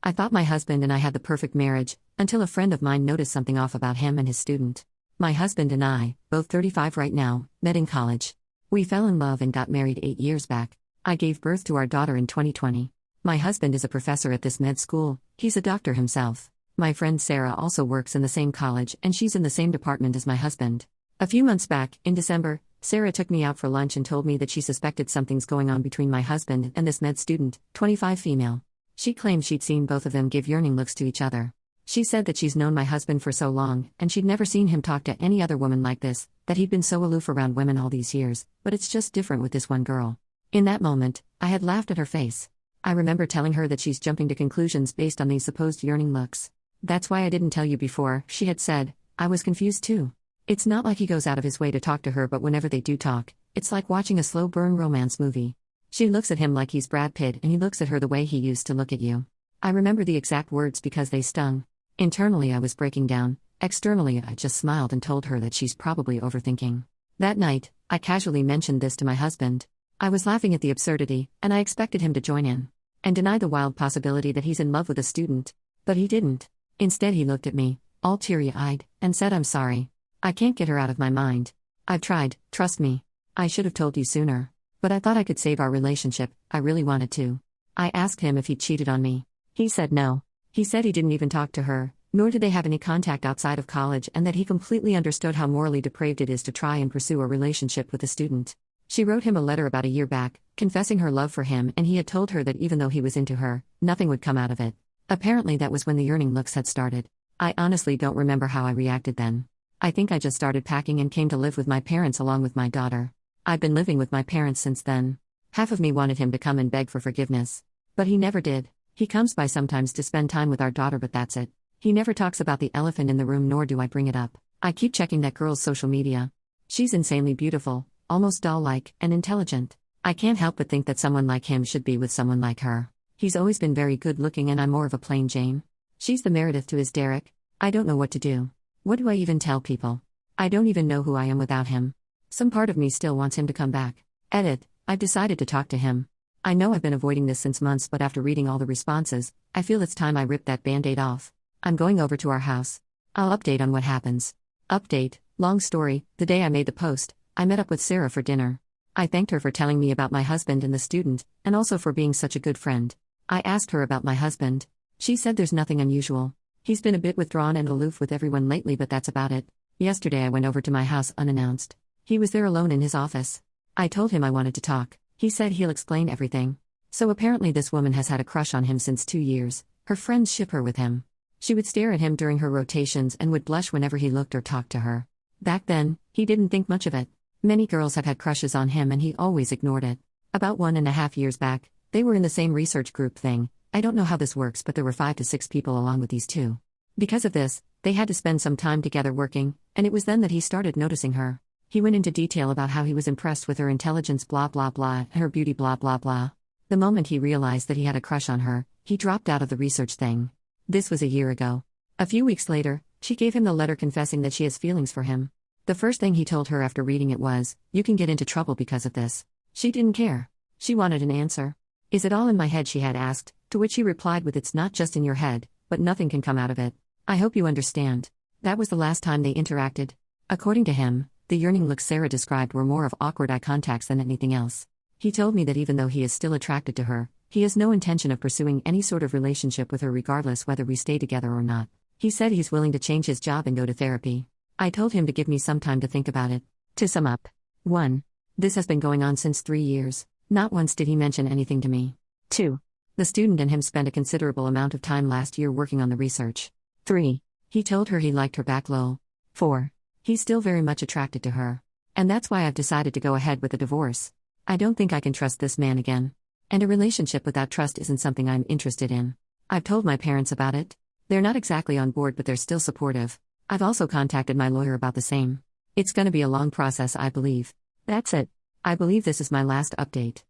I thought my husband and I had the perfect marriage, until a friend of mine noticed something off about him and his student. My husband and I, both 35 right now, met in college. We fell in love and got married 8 years back. I gave birth to our daughter in 2020. My husband is a professor at this med school, he's a doctor himself. My friend Sarah also works in the same college and she's in the same department as my husband. A few months back, in December, Sarah took me out for lunch and told me that she suspected something's going on between my husband and this med student, 25 female. She claimed she'd seen both of them give yearning looks to each other. She said that she's known my husband for so long, and she'd never seen him talk to any other woman like this, that he'd been so aloof around women all these years, but it's just different with this one girl. In that moment, I had laughed at her face. I remember telling her that she's jumping to conclusions based on these supposed yearning looks. That's why I didn't tell you before, she had said. I was confused too. It's not like he goes out of his way to talk to her, but whenever they do talk, it's like watching a slow burn romance movie. She looks at him like he's Brad Pitt and he looks at her the way he used to look at you. I remember the exact words because they stung. Internally I was breaking down, externally I just smiled and told her that she's probably overthinking. That night, I casually mentioned this to my husband. I was laughing at the absurdity, and I expected him to join in and deny the wild possibility that he's in love with a student. But he didn't. Instead he looked at me, all teary-eyed, and said, "I'm sorry. I can't get her out of my mind. I've tried, trust me. I should have told you sooner. But I thought I could save our relationship, I really wanted to." I asked him if he cheated on me. He said no. He said he didn't even talk to her, nor did they have any contact outside of college, and that he completely understood how morally depraved it is to try and pursue a relationship with a student. She wrote him a letter about a year back, confessing her love for him, and he had told her that even though he was into her, nothing would come out of it. Apparently that was when the yearning looks had started. I honestly don't remember how I reacted then. I think I just started packing and came to live with my parents along with my daughter. I've been living with my parents since then. Half of me wanted him to come and beg for forgiveness. But he never did. He comes by sometimes to spend time with our daughter, but that's it. He never talks about the elephant in the room, nor do I bring it up. I keep checking that girl's social media. She's insanely beautiful, almost doll-like, and intelligent. I can't help but think that someone like him should be with someone like her. He's always been very good-looking and I'm more of a plain Jane. She's the Meredith to his Derek. I don't know what to do. What do I even tell people? I don't even know who I am without him. Some part of me still wants him to come back. Edit. I've decided to talk to him. I know I've been avoiding this since months, but after reading all the responses, I feel it's time I rip that band-aid off. I'm going over to our house. I'll update on what happens. Update, long story, the day I made the post, I met up with Sarah for dinner. I thanked her for telling me about my husband and the student, and also for being such a good friend. I asked her about my husband. She said there's nothing unusual. He's been a bit withdrawn and aloof with everyone lately, but that's about it. Yesterday I went over to my house unannounced. He was there alone in his office. I told him I wanted to talk. He said he'll explain everything. So apparently this woman has had a crush on him since 2 years. Her friends ship her with him. She would stare at him during her rotations and would blush whenever he looked or talked to her. Back then, he didn't think much of it. Many girls have had crushes on him and he always ignored it. About 1.5 years back, they were in the same research group thing. I don't know how this works, but there were 5 to 6 people along with these two. Because of this, they had to spend some time together working, and it was then that he started noticing her. He went into detail about how he was impressed with her intelligence blah blah blah, her beauty blah blah blah. The moment he realized that he had a crush on her, he dropped out of the research thing. This was a year ago. A few weeks later, she gave him the letter confessing that she has feelings for him. The first thing he told her after reading it was, "You can get into trouble because of this." She didn't care. She wanted an answer. "Is it all in my head?" she had asked, to which he replied with, "It's not just in your head, but nothing can come out of it. I hope you understand." That was the last time they interacted. According to him, the yearning looks Sarah described were more of awkward eye contacts than anything else. He told me that even though he is still attracted to her, he has no intention of pursuing any sort of relationship with her regardless whether we stay together or not. He said he's willing to change his job and go to therapy. I told him to give me some time to think about it. To sum up. 1. This has been going on since 3 years. Not once did he mention anything to me. 2. The student and him spent a considerable amount of time last year working on the research. 3. He told her he liked her back low. 4. He's still very much attracted to her. And that's why I've decided to go ahead with a divorce. I don't think I can trust this man again. And a relationship without trust isn't something I'm interested in. I've told my parents about it. They're not exactly on board, but they're still supportive. I've also contacted my lawyer about the same. It's gonna be a long process, I believe. That's it. I believe this is my last update.